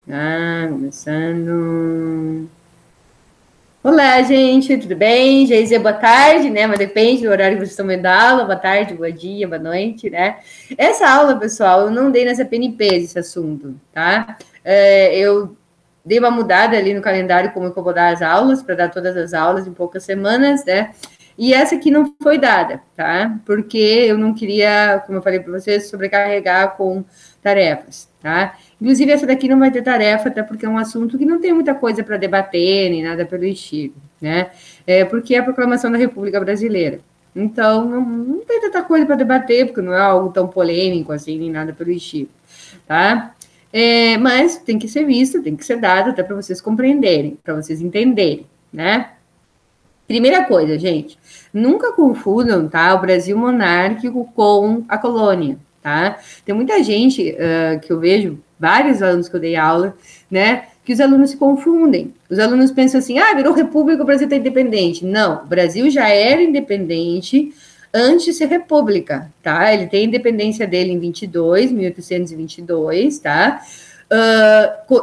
Começando. Olá, gente, tudo bem? Já ia dizer boa tarde, né? Mas depende do horário que vocês estão vendo a aula. Boa tarde, bom dia, boa noite, né? Essa aula, pessoal, eu não dei nessa PNP esse assunto, tá? Eu dei uma mudada ali no calendário, como eu vou dar as aulas, para dar todas as aulas em poucas semanas, né? E essa aqui não foi dada, tá? Porque eu não queria, como eu falei para vocês, sobrecarregar com tarefas, tá? Inclusive, essa daqui não vai ter tarefa, até porque é um assunto que não tem muita coisa para debater, nem nada pelo estilo, né? Porque é a proclamação da República Brasileira. Então, não tem tanta coisa para debater, porque não é algo tão polêmico assim, nem nada pelo estilo, tá? Mas tem que ser visto, tem que ser dado, até para vocês compreenderem, para vocês entenderem, né? Primeira coisa, gente, nunca confundam, tá, o Brasil monárquico com a colônia, tá? Tem muita gente que eu vejo, vários alunos que eu dei aula, né, que os alunos se confundem. Os alunos pensam assim, virou república, o Brasil está independente. Não, o Brasil já era independente antes de ser república, tá? Ele tem a independência dele em 1822, tá?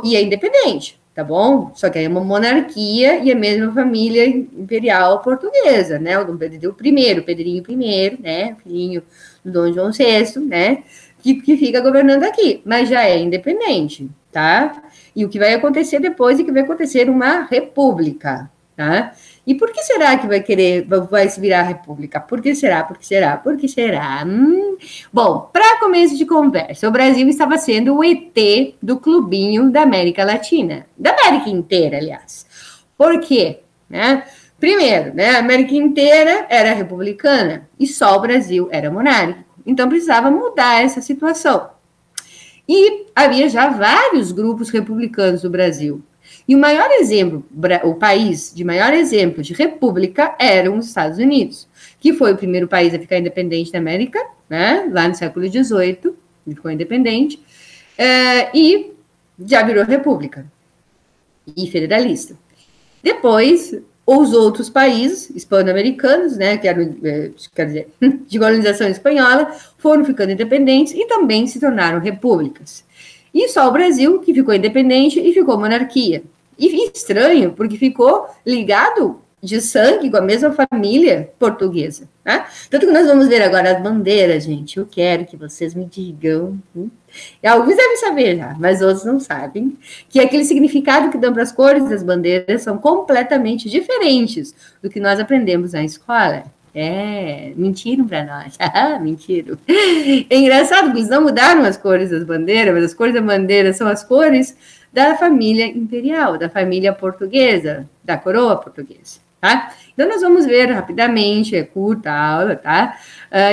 E é independente, tá bom? Só que aí é uma monarquia e a mesma família imperial portuguesa, né? O Dom Pedro I, Pedrinho I, né? Filhinho do Dom João VI, né? Que fica governando aqui, mas já é independente, tá? E o que vai acontecer depois é que vai acontecer uma república, tá? E por que será que vai se virar república? Por que será? Por que será? Por que será? Bom, para começo de conversa, o Brasil estava sendo o ET do clubinho da América Latina, da América inteira, aliás. Por quê? Né? Primeiro, né, a América inteira era republicana e só o Brasil era monárquico. Então precisava mudar essa situação. E havia já vários grupos republicanos no Brasil. E o maior exemplo, o país de maior exemplo de república eram os Estados Unidos, que foi o primeiro país a ficar independente da América, né? Lá no século XVIII, ele ficou independente, e já virou república e federalista. Depois, os outros países hispano-americanos, né, que eram, quer dizer, de colonização espanhola, foram ficando independentes e também se tornaram repúblicas. E só o Brasil, que ficou independente e ficou monarquia. E estranho, porque ficou ligado de sangue com a mesma família portuguesa. Né? Tanto que nós vamos ver agora as bandeiras, gente. Eu quero que vocês me digam. E alguns devem saber já, mas outros não sabem. Que aquele significado que dão para as cores das bandeiras são completamente diferentes do que nós aprendemos na escola. Mentiram para nós. Mentiram. É engraçado, porque eles não mudaram as cores das bandeiras, mas as cores da bandeira são as cores da família imperial, da família portuguesa, da coroa portuguesa, tá? Então, nós vamos ver rapidamente, é curta a aula, tá?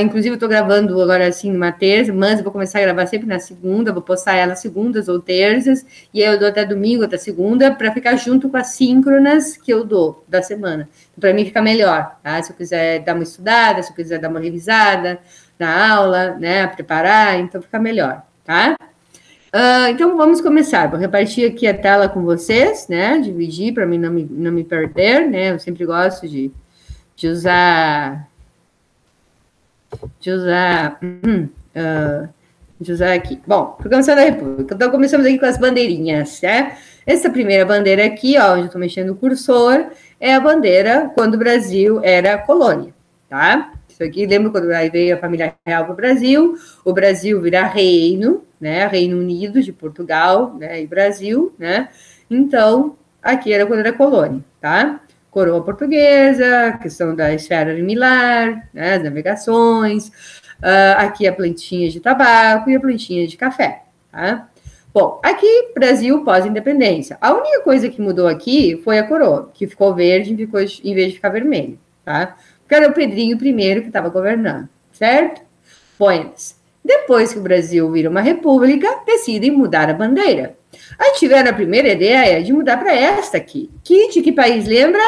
Inclusive, eu estou gravando agora, assim, numa terça, mas eu vou começar a gravar sempre na segunda, vou postar ela segundas ou terças, e aí eu dou até domingo, até segunda, para ficar junto com as síncronas que eu dou da semana. Para mim fica melhor, tá? Se eu quiser dar uma estudada, se eu quiser dar uma revisada na aula, né, preparar, então fica melhor, tá? Então, vamos começar. Vou repartir aqui a tela com vocês, né? Dividir para mim não me perder, né? Eu sempre gosto de usar aqui. Bom, Proclamação da República. Então, começamos aqui com as bandeirinhas, né? Essa primeira bandeira aqui, ó, onde eu estou mexendo o cursor, é a bandeira quando o Brasil era colônia, tá? Isso aqui, lembra quando aí veio a família real para o Brasil vira reino, né? Reino Unido de Portugal, né? E Brasil, né? Então, aqui era quando era colônia, tá? Coroa portuguesa, questão da esfera limilar, né? As navegações, aqui a plantinha de tabaco e a plantinha de café, tá? Bom, aqui, Brasil pós-independência. A única coisa que mudou aqui foi a coroa, que ficou verde em vez de ficar vermelho, tá? Porque era o Pedrinho I que estava governando, certo? Pois, depois que o Brasil vira uma república, decidem mudar a bandeira. Aí tiveram a primeira ideia de mudar para esta aqui. Que país lembra?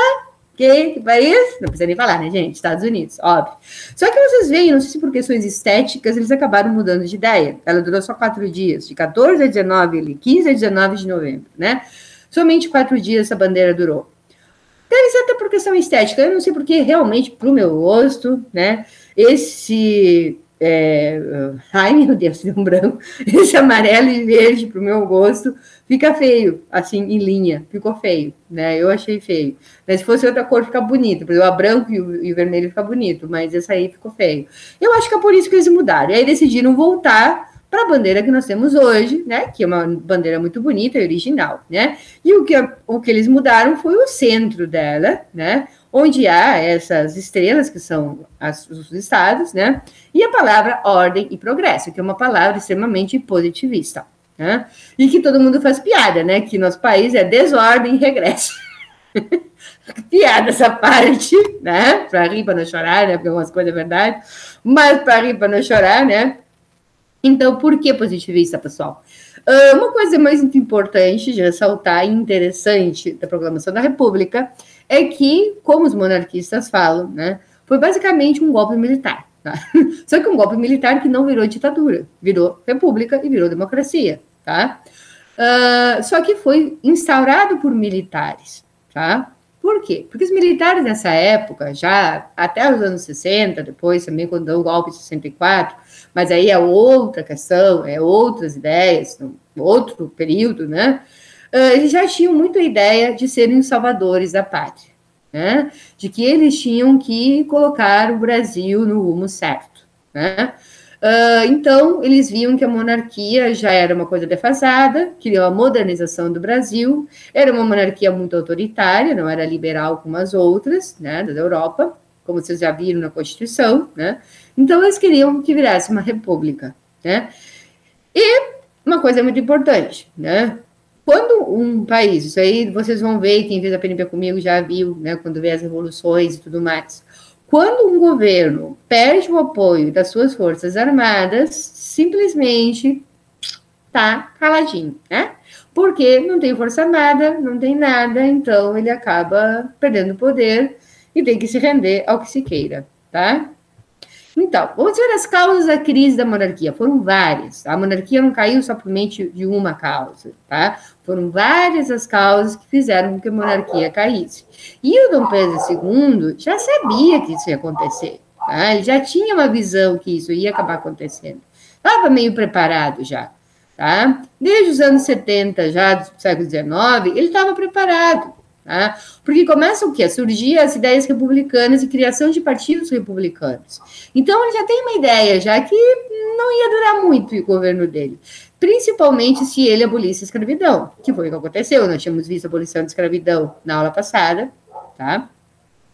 Que país? Não precisa nem falar, né, gente? Estados Unidos, óbvio. Só que vocês veem, não sei se por questões estéticas, eles acabaram mudando de ideia. Ela durou só 4 dias, de 14 a 19, 15 a 19 de novembro, né? Somente 4 dias essa bandeira durou. Deve ser até por questão estética, eu não sei porque realmente, para o meu gosto, né, esse Ai, meu Deus, deu um branco. Esse amarelo e verde, para o meu gosto, fica feio, assim, em linha. Ficou feio, né? Eu achei feio. Mas se fosse outra cor, fica bonito. Por exemplo, o branco e o vermelho fica bonito, mas esse aí ficou feio. Eu acho que é por isso que eles mudaram. E aí decidiram voltar para a bandeira que nós temos hoje, né? Que é uma bandeira muito bonita e original, né? E o que eles mudaram foi o centro dela, né? Onde há essas estrelas, que são os estados, né? E a palavra ordem e progresso, que é uma palavra extremamente positivista, né? E que todo mundo faz piada, né? Que nosso país é desordem e regresso. Piada essa parte, né? Para rir, para não chorar, né? Porque algumas coisas é verdade, mas para rir, para não chorar, né? Então, por que positivista, pessoal? Uma coisa mais importante de ressaltar e interessante da proclamação da República é que, como os monarquistas falam, né, foi basicamente um golpe militar. Tá? Só que um golpe militar que não virou ditadura, virou república e virou democracia. Tá? Só que foi instaurado por militares. Tá? Por quê? Porque os militares nessa época, já até os anos 60, depois também quando deu o golpe de 64, mas aí é outra questão, é outras ideias, outro período, né? Eles já tinham muito a ideia de serem os salvadores da pátria, né? De que eles tinham que colocar o Brasil no rumo certo, né? Então, eles viam que a monarquia já era uma coisa defasada, queriam a modernização do Brasil, era uma monarquia muito autoritária, não era liberal como as outras, né, da Europa, como vocês já viram na Constituição, né? Então, eles queriam que virasse uma república, né? E uma coisa muito importante, né? Quando um país, isso aí vocês vão ver, quem fez a PNP comigo já viu, né, quando vê as revoluções e tudo mais. Quando um governo perde o apoio das suas forças armadas, simplesmente tá caladinho, né? Porque não tem força armada, não tem nada, então ele acaba perdendo poder e tem que se render ao que se queira, tá? Então, vamos ver as causas da crise da monarquia. Foram várias. A monarquia não caiu somente de uma causa, tá? Foram várias as causas que fizeram com que a monarquia caísse. E o Dom Pedro II já sabia que isso ia acontecer, tá? Ele já tinha uma visão que isso ia acabar acontecendo. Estava meio preparado já, tá? Desde os anos 70, já do século XIX, ele estava preparado. Tá? Porque começa o quê? A surgir as ideias republicanas e criação de partidos republicanos. Então, ele já tem uma ideia, já que não ia durar muito o governo dele, principalmente se ele abolisse a escravidão, que foi o que aconteceu. Nós tínhamos visto a abolição da escravidão na aula passada, tá?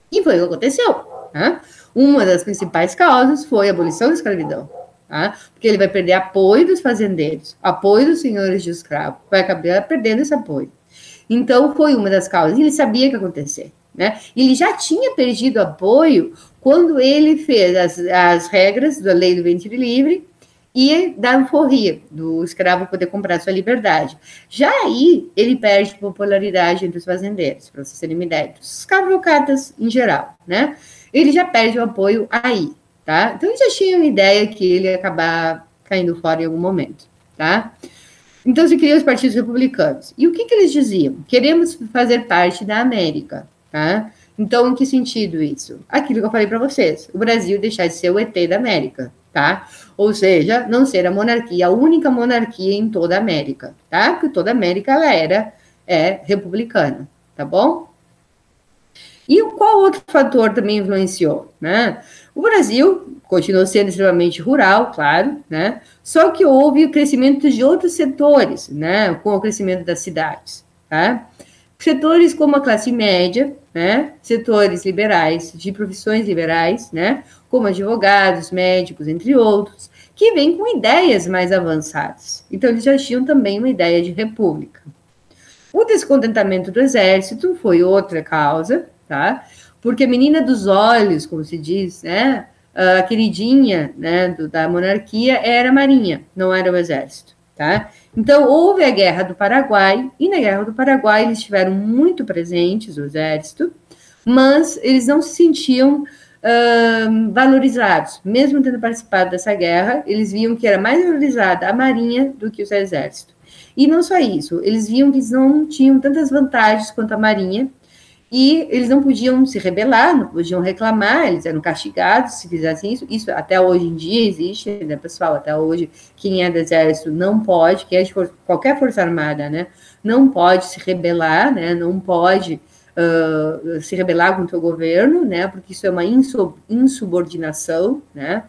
E foi o que aconteceu. Tá? Uma das principais causas foi a abolição da escravidão, tá? Porque ele vai perder apoio dos fazendeiros, apoio dos senhores de escravo, vai acabar perdendo esse apoio. Então, foi uma das causas. Ele sabia que ia acontecer, né? Ele já tinha perdido apoio quando ele fez as regras da lei do ventre livre e da alforria, do escravo poder comprar sua liberdade. Já aí, ele perde popularidade entre os fazendeiros, para vocês terem uma ideia, os escravocratas em geral, né? Ele já perde o apoio aí, tá? Então, ele já tinha uma ideia que ele ia acabar caindo fora em algum momento, tá? Então, se criam os partidos republicanos. E o que eles diziam? Queremos fazer parte da América, tá? Então, em que sentido isso? Aquilo que eu falei para vocês, o Brasil deixar de ser o ET da América, tá? Ou seja, não ser a monarquia, a única monarquia em toda a América, tá? Porque toda a América, ela é republicana, tá bom? E qual outro fator também influenciou, né? O Brasil continuou sendo extremamente rural, claro, né? Só que houve o crescimento de outros setores, né? Com o crescimento das cidades, tá? Setores como a classe média, né? Setores liberais, de profissões liberais, né? Como advogados, médicos, entre outros, que vêm com ideias mais avançadas. Então, eles já tinham também uma ideia de república. O descontentamento do exército foi outra causa, tá? Porque a menina dos olhos, como se diz, né? A queridinha, né, da monarquia era a marinha, não era o exército, tá? Então, houve a Guerra do Paraguai, e na Guerra do Paraguai eles estiveram muito presentes, o exército, mas eles não se sentiam valorizados. Mesmo tendo participado dessa guerra, eles viam que era mais valorizada a marinha do que o exército. E não só isso, eles viam que eles não tinham tantas vantagens quanto a marinha, e eles não podiam se rebelar, não podiam reclamar, eles eram castigados se fizessem isso. Isso até hoje em dia existe, né, pessoal? Até hoje, quem é do exército não pode, quem é de qualquer força armada, né, não pode se rebelar, né, não pode se rebelar contra o governo, né, porque isso é uma insubordinação, né,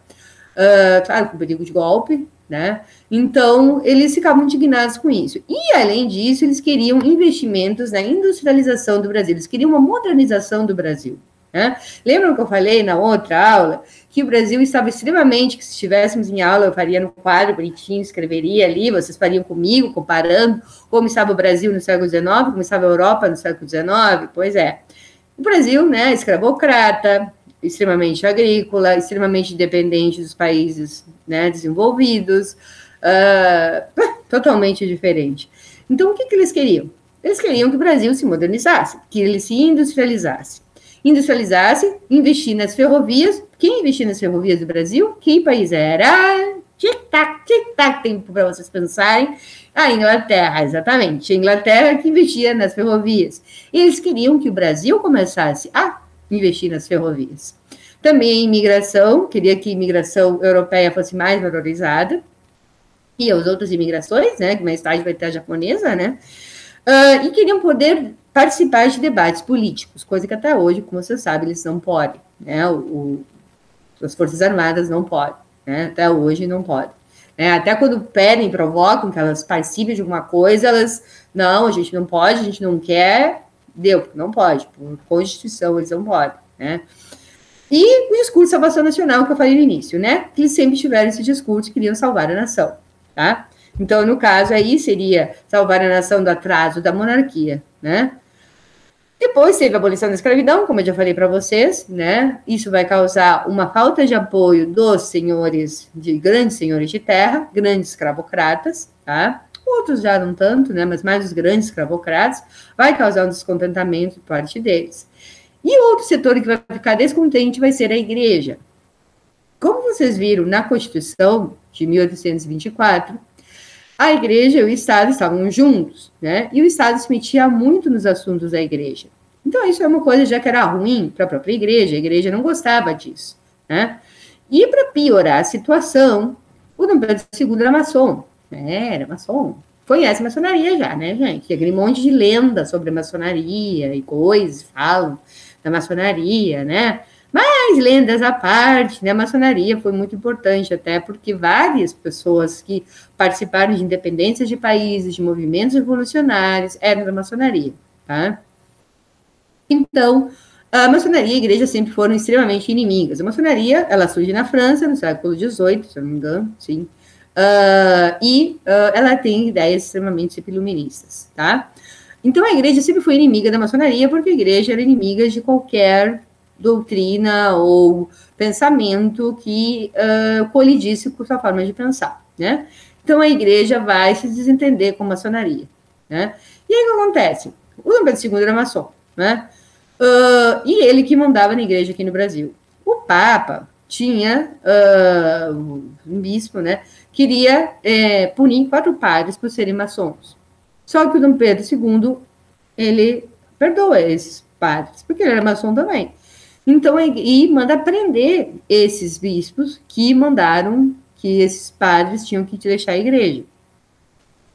claro, com perigo de golpe, né? Então, eles ficavam indignados com isso. E, além disso, eles queriam investimentos na industrialização do Brasil, eles queriam uma modernização do Brasil, né? Lembram que eu falei na outra aula que o Brasil estava extremamente, que se estivéssemos em aula, eu faria no quadro bonitinho, escreveria ali, vocês fariam comigo, comparando como estava o Brasil no século XIX, como estava a Europa no século XIX? Pois é. O Brasil, né, escravocrata, extremamente agrícola, extremamente dependente dos países, né, desenvolvidos, totalmente diferente. Então, o que eles queriam? Eles queriam que o Brasil se modernizasse, que ele se industrializasse. Industrializasse, investir nas ferrovias. Quem investia nas ferrovias do Brasil? Que país era? Tic-tac, tempo para vocês pensarem. A Inglaterra, exatamente. A Inglaterra que investia nas ferrovias. E eles queriam que o Brasil começasse a investir nas ferrovias. Também a imigração, queria que a imigração europeia fosse mais valorizada, e as outras imigrações, né, que mais tarde vai ter a japonesa, né, e queriam poder participar de debates políticos, coisa que até hoje, como você sabe, eles não podem, né, as Forças Armadas não podem, né, até hoje não podem. Até quando pedem, provocam que elas participem de alguma coisa, elas, não, a gente não pode, a gente não quer, não pode, por Constituição eles não podem, né. E o discurso de salvação nacional que eu falei no início, né, que eles sempre tiveram esse discurso que queriam salvar a nação, tá? Então, no caso aí, seria salvar a nação do atraso da monarquia, né? Depois teve a abolição da escravidão, como eu já falei para vocês, né? Isso vai causar uma falta de apoio dos senhores, de grandes senhores de terra, grandes escravocratas, tá? Outros já não tanto, né? Mas mais os grandes escravocratas, vai causar um descontentamento por parte deles. E outro setor que vai ficar descontente vai ser a igreja. Como vocês viram na Constituição de 1824, a igreja e o Estado estavam juntos, né? E o Estado se metia muito nos assuntos da igreja. Então, isso é uma coisa já que era ruim para a própria igreja, a igreja não gostava disso, né? E para piorar a situação, o Dom Pedro II era maçom, né? Era maçom. Conhece a maçonaria já, né, gente? Tem aquele monte de lenda sobre a maçonaria e coisas, falam da maçonaria, né? Mas, lendas à parte, né, a maçonaria foi muito importante, até porque várias pessoas que participaram de independências de países, de movimentos revolucionários, eram da maçonaria, tá? Então, a maçonaria e a igreja sempre foram extremamente inimigas. A maçonaria, ela surge na França, no século XVIII, se eu não me engano, sim, ela tem ideias extremamente iluministas, tá? Então, a igreja sempre foi inimiga da maçonaria, porque a igreja era inimiga de qualquer doutrina ou pensamento que colidisse com sua forma de pensar, né? Então, a igreja vai se desentender com a maçonaria, né? E aí, o que acontece? O Dom Pedro II era maçom, né? E ele que mandava na igreja aqui no Brasil. O Papa tinha um bispo, né? Queria punir 4 padres por serem maçons. Só que o Dom Pedro II, ele perdoa esses padres, porque ele era maçom também. Então, e manda prender esses bispos que mandaram que esses padres tinham que deixar a igreja.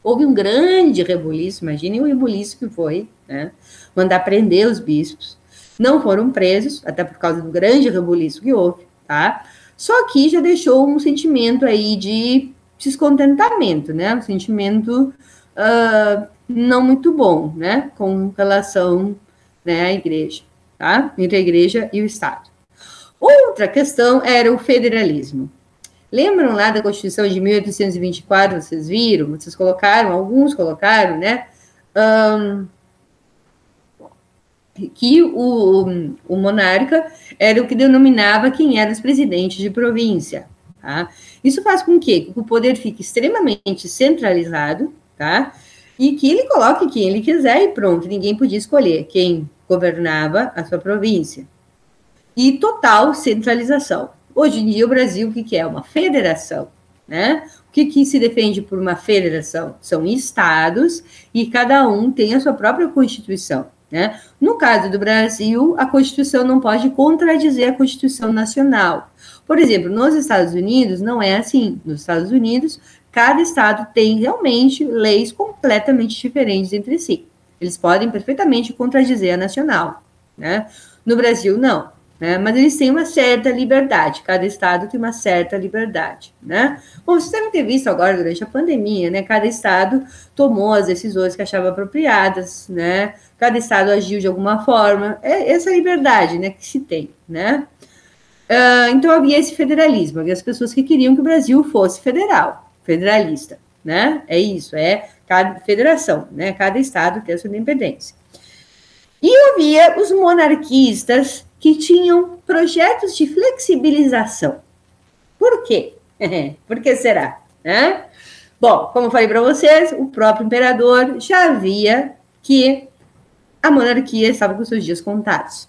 Houve um grande rebuliço, imaginem o rebuliço que foi, né? Mandar prender os bispos. Não foram presos, até por causa do grande rebuliço que houve, tá? Só que já deixou um sentimento aí de descontentamento, né? Um sentimento não muito bom, né? Com relação, né, à igreja, tá? Entre a igreja e o Estado. Outra questão era o federalismo. Lembram lá da Constituição de 1824, vocês viram? Vocês colocaram, alguns colocaram, né? Que o monarca era o que denominava quem eram os presidentes de província, tá? Isso faz com que o poder fique extremamente centralizado, tá? E que ele coloque quem ele quiser e pronto, ninguém podia escolher quem governava a sua província. E total centralização. Hoje em dia, o Brasil, o que é? Uma federação, né? O que se defende por uma federação? São estados e cada um tem a sua própria constituição, né? No caso do Brasil, a Constituição não pode contradizer a Constituição Nacional. Por exemplo, nos Estados Unidos, não é assim. Nos Estados Unidos, cada estado tem realmente leis completamente diferentes entre si. Eles podem perfeitamente contradizer a nacional, né? No Brasil, não. Né? Mas eles têm uma certa liberdade, cada estado tem uma certa liberdade, né? Bom, vocês devem ter visto agora, durante a pandemia, né? Cada estado tomou as decisões que achava apropriadas, né? Cada estado agiu de alguma forma, é essa liberdade, né, que se tem, né? Então havia esse federalismo, havia as pessoas que queriam que o Brasil fosse federal, federalista, né? É isso, é cada federação, né? Cada estado tem a sua independência. E havia os monarquistas que tinham projetos de flexibilização. Por quê? Por que será? Né? Bom, como eu falei para vocês, o próprio imperador já via que a monarquia estava com seus dias contados.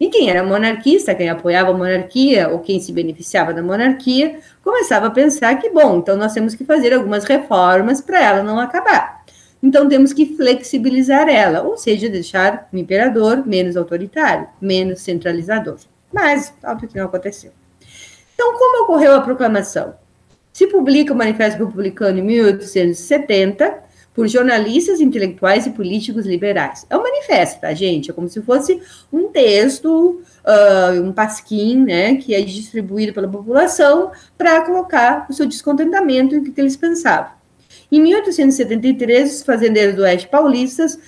E quem era monarquista, quem apoiava a monarquia ou quem se beneficiava da monarquia, começava a pensar que, bom, então nós temos que fazer algumas reformas para ela não acabar. Então, temos que flexibilizar ela, ou seja, deixar o imperador menos autoritário, menos centralizador. Mas, óbvio que não aconteceu. Então, como ocorreu a proclamação? Se publica o Manifesto Republicano em 1870 por jornalistas, intelectuais e políticos liberais. É um manifesto, tá, gente? É como se fosse um texto, um pasquim, né, que é distribuído pela população para colocar o seu descontentamento em o que eles pensavam. Em 1873, os fazendeiros do Oeste paulistas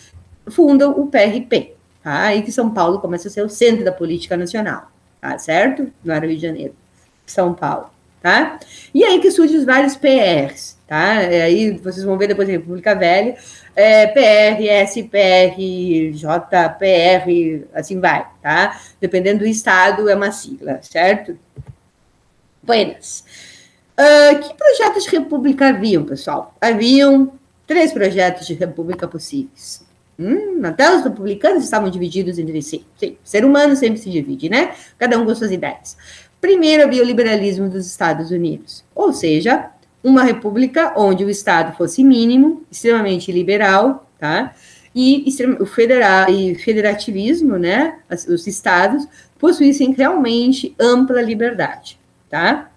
fundam o PRP, tá? E que São Paulo começa a ser o centro da política nacional, tá? Certo? Não era Rio de Janeiro, São Paulo, tá? E aí que surgem os vários PRs, tá? Aí vocês vão ver depois da República Velha, PR, SPR, JPR, assim vai, tá? Dependendo do estado, é uma sigla, certo? Buenas. Que projetos de república haviam, pessoal? Haviam 3 projetos de república possíveis. Até os republicanos estavam divididos entre si. Sim, o ser humano sempre se divide, né? Cada um com suas ideias. Primeiro havia o liberalismo dos Estados Unidos, ou seja, uma república onde o Estado fosse mínimo, extremamente liberal, tá? E o federativismo, né? Os estados possuíssem realmente ampla liberdade, tá?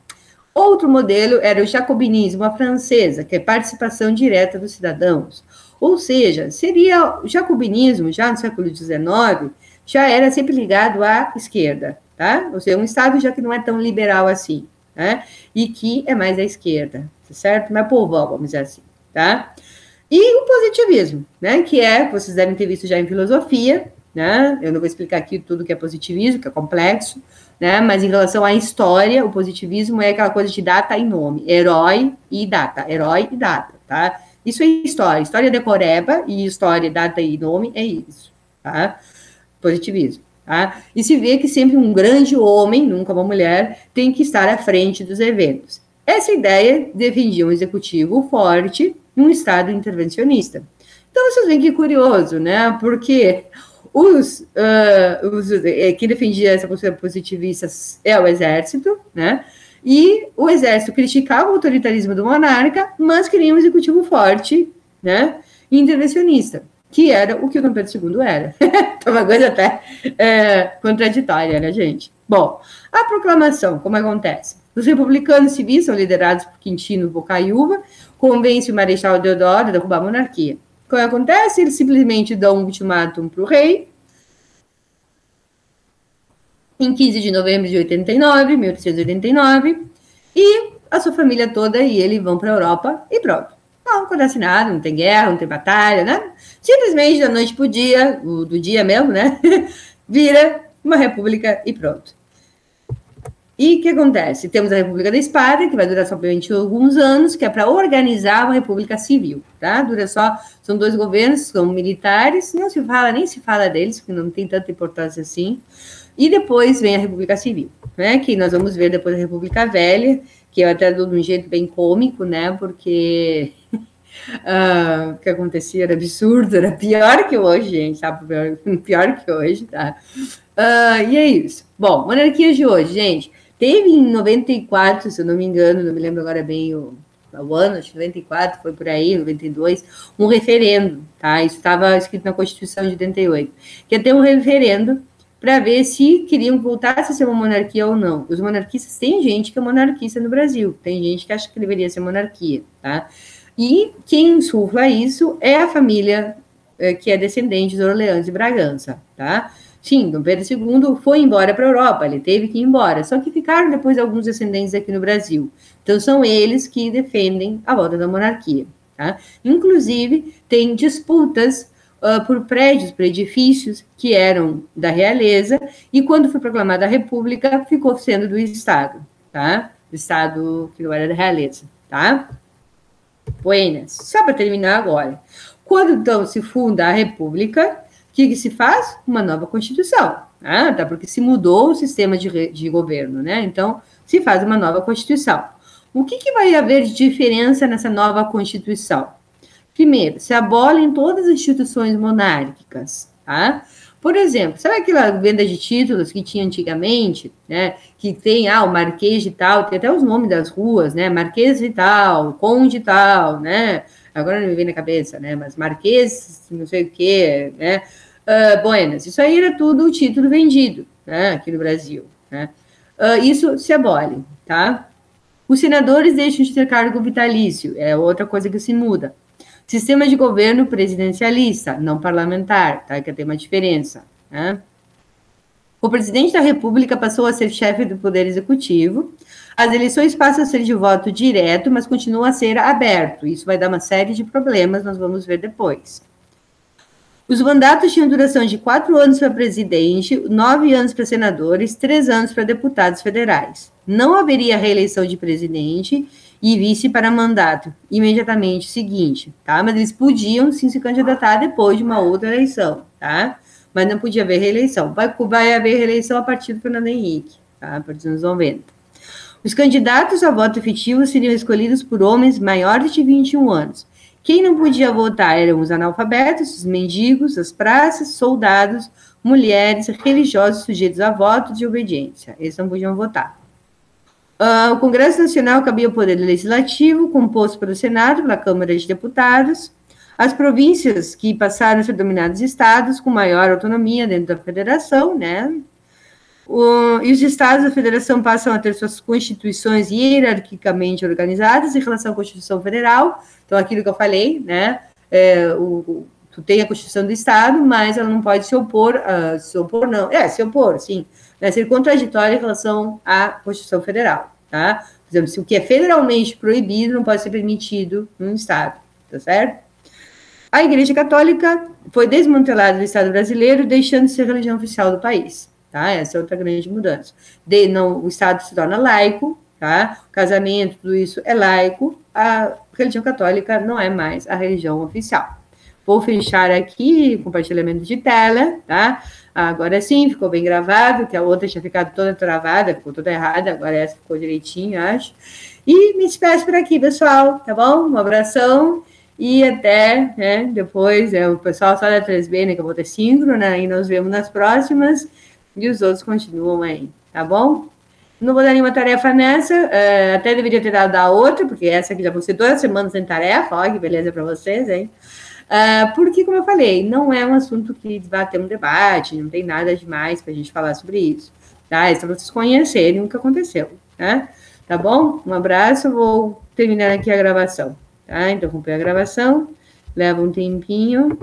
Outro modelo era o jacobinismo à francesa, que é participação direta dos cidadãos. Ou seja, seria o jacobinismo, já no século XIX, já era sempre ligado à esquerda, tá? Ou seja, um Estado já que não é tão liberal assim, né? E que é mais à esquerda, certo? Mais povão, vamos dizer assim, tá? E o positivismo, né? Que vocês devem ter visto já em filosofia, né? Eu não vou explicar aqui tudo que é positivismo, que é complexo, né? Mas em relação à história, o positivismo é aquela coisa de data e nome, herói e data, tá? Isso é história, história decoreba e história, data e nome é isso, tá? Positivismo, tá? E se vê que sempre um grande homem, nunca uma mulher, tem que estar à frente dos eventos. Essa ideia defendia um executivo forte num estado intervencionista. Então, vocês veem que curioso, né? Porque quem defendia essa postura positivista é o exército, né? E o exército criticava o autoritarismo do monarca, mas queria um executivo forte, né? E intervencionista, que era o que o Dom Pedro II era. Então, uma coisa até contraditória, né, gente? Bom, a proclamação, como acontece? Os republicanos civis são liderados por Quintino Bocaiúva, convence o Marechal Deodoro a derrubar a monarquia. O que acontece? Eles simplesmente dão um ultimátum para o rei, em 15 de novembro de 1889, e a sua família toda e ele vão para a Europa e pronto. Não acontece nada, não tem guerra, não tem batalha, né? Simplesmente da noite para o dia, do dia mesmo, né? Vira uma república e pronto. E o que acontece? Temos a República da Espada, que vai durar somente alguns anos, que é para organizar uma república civil, tá? Dura só, são 2 governos, são militares, nem se fala deles, porque não tem tanta importância assim. E depois vem a República Civil, né? Que nós vamos ver depois a República Velha, que eu até dou de um jeito bem cômico, né? Porque o que acontecia era absurdo, era pior que hoje, gente, sabe? Pior que hoje, tá? E é isso. Bom, monarquias de hoje, gente. Teve em 94, se eu não me engano, não me lembro agora bem o ano, acho que 94, foi por aí, 92, um referendo, tá? Isso estava escrito na Constituição de 88, que ia ter um referendo para ver se queriam voltar a ser uma monarquia ou não. Os monarquistas, tem gente que é monarquista no Brasil, tem gente que acha que deveria ser monarquia, tá? E quem insufla isso é a família que é descendente dos Orleans e Bragança, tá? Sim, Dom Pedro II foi embora para a Europa, ele teve que ir embora, só que ficaram depois alguns descendentes aqui no Brasil. Então, são eles que defendem a volta da monarquia, tá? Inclusive, tem disputas por prédios, por edifícios que eram da realeza, e quando foi proclamada a República, ficou sendo do Estado, tá? Do Estado que não era da realeza, tá? Buenas. Só para terminar agora. Quando, então, se funda a República, o que se faz? Uma nova Constituição, tá? Porque se mudou o sistema de governo, né? Então, se faz uma nova Constituição. O que vai haver de diferença nessa nova Constituição? Primeiro, se abolem todas as instituições monárquicas, tá? Por exemplo, sabe aquela venda de títulos que tinha antigamente, né? Que tem, o Marquês de tal, tem até os nomes das ruas, né? Marquês de tal, Conde de tal, né? Agora não me vem na cabeça, né? Mas Marquês, não sei o quê, né? Buenas, isso aí era tudo o título vendido, né? Aqui no Brasil, né? Isso se abole, tá? Os senadores deixam de ter cargo vitalício, é outra coisa que se muda. Sistema de governo presidencialista, não parlamentar, tá? Que tem uma diferença, né? O presidente da República passou a ser chefe do Poder Executivo. As eleições passam a ser de voto direto, mas continuam a ser aberto. Isso vai dar uma série de problemas, nós vamos ver depois. Os mandatos tinham duração de 4 anos para presidente, 9 anos para senadores, 3 anos para deputados federais. Não haveria reeleição de presidente e vice para mandato imediatamente seguinte, tá? Mas eles podiam sim se candidatar depois de uma outra eleição, tá? Mas não podia haver reeleição. Vai haver reeleição a partir do Fernando Henrique, tá? A partir dos anos 90. Os candidatos a voto efetivo seriam escolhidos por homens maiores de 21 anos. Quem não podia votar eram os analfabetos, os mendigos, as praças, soldados, mulheres, religiosos sujeitos a voto de obediência. Eles não podiam votar. O Congresso Nacional cabia o poder legislativo, composto pelo Senado, pela Câmara de Deputados. As províncias que passaram a ser dominadas estados com maior autonomia dentro da federação, né? E os estados da federação passam a ter suas constituições hierarquicamente organizadas em relação à Constituição Federal. Então, aquilo que eu falei, né? Tu tem a Constituição do Estado, mas ela não pode se opor, se opor, sim, né? Ser contraditória em relação à Constituição Federal, tá? Por exemplo, se o que é federalmente proibido não pode ser permitido num Estado, tá certo? A Igreja Católica foi desmantelada do Estado brasileiro, deixando de ser religião oficial do país. Tá? Essa é outra grande mudança. O Estado se torna laico, tá? O casamento, tudo isso é laico, a religião católica não é mais a religião oficial. Vou fechar aqui compartilhamento de tela, tá? Agora sim, ficou bem gravado, que a outra tinha ficado toda travada, ficou toda errada, agora essa ficou direitinho, acho. E me despeço por aqui, pessoal, tá bom? Um abração e até, né, depois, o pessoal só da 3B, né, que eu vou ter síncrono, né, e nos vemos nas próximas. E os outros continuam aí, tá bom? Não vou dar nenhuma tarefa nessa, até deveria ter dado a outra, porque essa aqui já vou ser 2 semanas sem tarefa, ó, que beleza para vocês, hein? Porque, como eu falei, não é um assunto que vai ter um debate, não tem nada demais para a gente falar sobre isso, tá? É só para vocês conhecerem o que aconteceu, tá? Tá bom? Um abraço, vou terminar aqui a gravação, tá? Então, comprei a gravação, leva um tempinho.